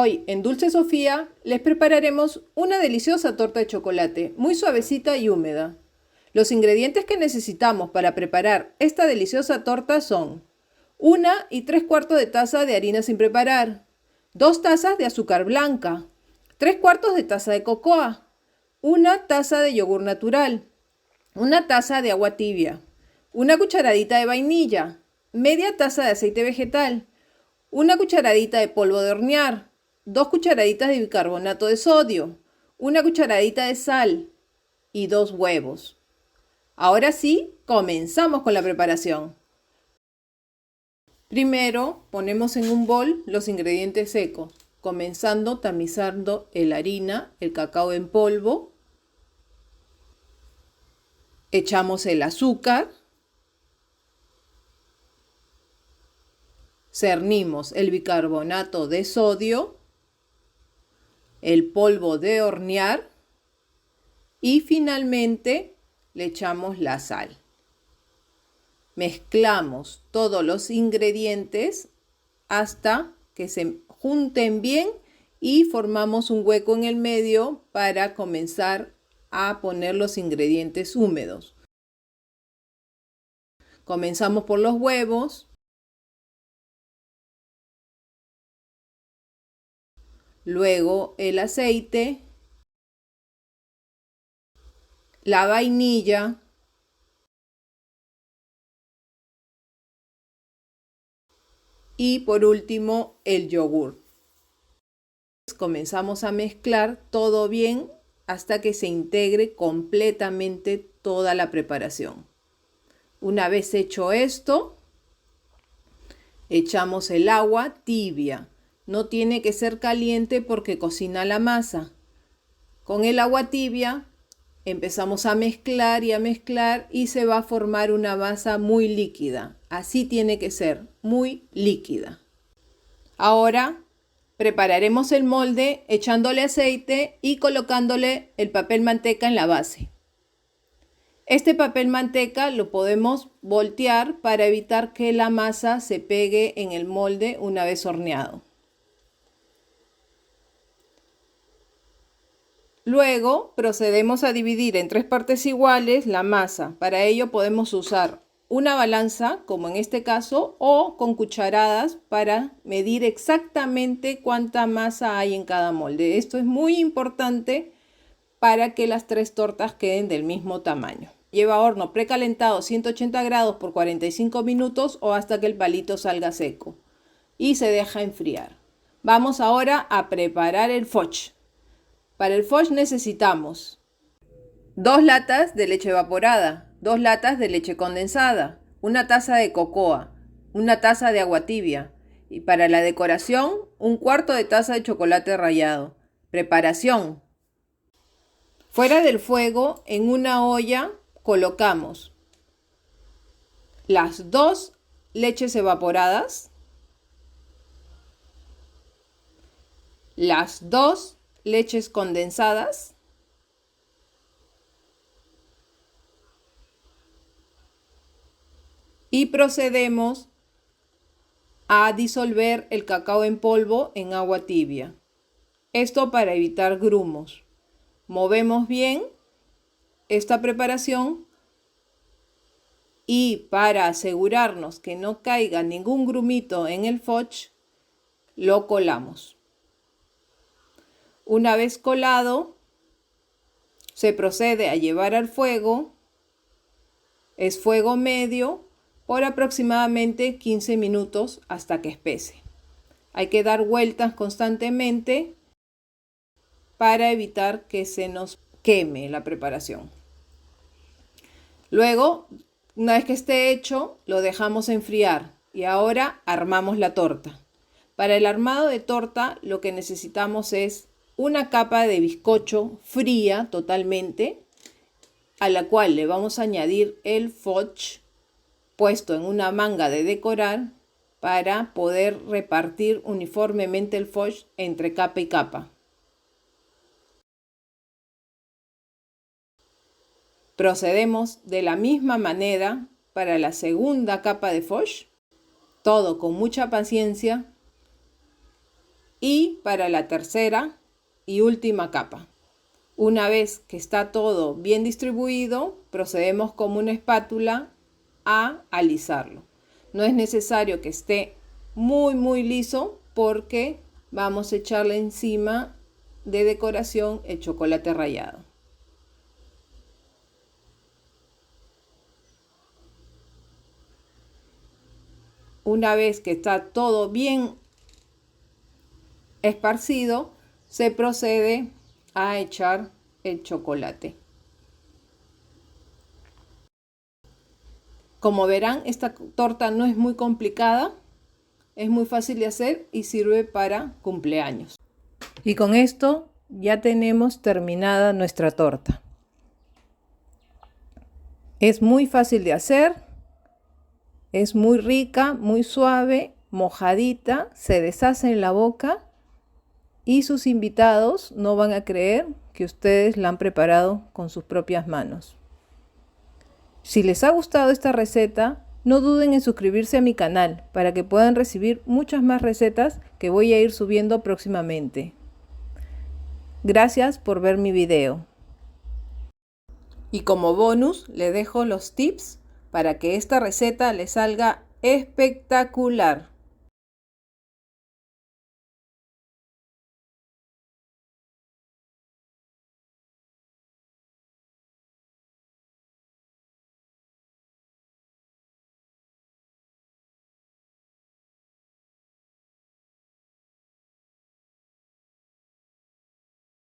Hoy en Dulce Sofía les prepararemos una deliciosa torta de chocolate, muy suavecita y húmeda. Los ingredientes que necesitamos para preparar esta deliciosa torta son 1 3/4 de taza de harina sin preparar, 2 tazas de azúcar blanca, 3/4 de taza de cocoa, 1 taza de yogur natural, 1 taza de agua tibia, 1 cucharadita de vainilla, media taza de aceite vegetal, 1 cucharadita de polvo de hornear, 2 cucharaditas de bicarbonato de sodio, 1 cucharadita de sal y 2 huevos. Ahora sí, comenzamos con la preparación. Primero ponemos en un bol los ingredientes secos, comenzando tamizando la harina, el cacao en polvo. Echamos el azúcar. Cernimos el bicarbonato de sodio, el polvo de hornear y finalmente le echamos la sal. Mezclamos todos los ingredientes hasta que se junten bien y formamos un hueco en el medio para comenzar a poner los ingredientes húmedos. Comenzamos por los huevos. Luego el aceite, la vainilla, y por último el yogur. Comenzamos a mezclar todo bien hasta que se integre completamente toda la preparación. Una vez hecho esto, echamos el agua tibia. No tiene que ser caliente porque cocina la masa. Con el agua tibia empezamos a mezclar y se va a formar una masa muy líquida. Así tiene que ser, muy líquida. Ahora prepararemos el molde echándole aceite y colocándole el papel manteca en la base. Este papel manteca lo podemos voltear para evitar que la masa se pegue en el molde una vez horneado. Luego procedemos a dividir en 3 partes iguales la masa. Para ello podemos usar una balanza, como en este caso, o con cucharadas para medir exactamente cuánta masa hay en cada molde. Esto es muy importante para que las 3 tortas queden del mismo tamaño. Lleva horno precalentado 180 grados por 45 minutos o hasta que el palito salga seco y se deja enfriar. Vamos ahora a preparar el fudge. Para el fudge necesitamos 2 latas de leche evaporada, 2 latas de leche condensada, 1 taza de cocoa, 1 taza de agua tibia y para la decoración 1/4 de taza de chocolate rallado. Preparación. Fuera del fuego, en una olla colocamos las 2 leches evaporadas, las 2 leches condensadas, y procedemos a disolver el cacao en polvo en agua tibia. Esto para evitar grumos. Movemos bien esta preparación y para asegurarnos que no caiga ningún grumito en el fudge, lo colamos. Una vez colado, se procede a llevar al fuego. Es fuego medio por aproximadamente 15 minutos hasta que espese. Hay que dar vueltas constantemente para evitar que se nos queme la preparación. Luego, una vez que esté hecho, lo dejamos enfriar y ahora armamos la torta. Para el armado de torta lo que necesitamos es una capa de bizcocho fría totalmente, a la cual le vamos a añadir el fudge puesto en una manga de decorar para poder repartir uniformemente el fudge entre capa y capa. Procedemos de la misma manera para la segunda capa de fudge, todo con mucha paciencia y para la tercera y última capa. Una vez que está todo bien distribuido, procedemos con una espátula a alisarlo. No es necesario que esté muy liso porque vamos a echarle encima de decoración el chocolate rallado. Una vez que está todo bien esparcido, se procede a echar el chocolate. Como verán, esta torta no es muy complicada, es muy fácil de hacer y sirve para cumpleaños. Y con esto ya tenemos terminada nuestra torta. Es muy fácil de hacer, es muy rica, muy suave, mojadita, se deshace en la boca y sus invitados no van a creer que ustedes la han preparado con sus propias manos. Si les ha gustado esta receta, no duden en suscribirse a mi canal para que puedan recibir muchas más recetas que voy a ir subiendo próximamente. Gracias por ver mi video. Y como bonus les dejo los tips para que esta receta les salga espectacular.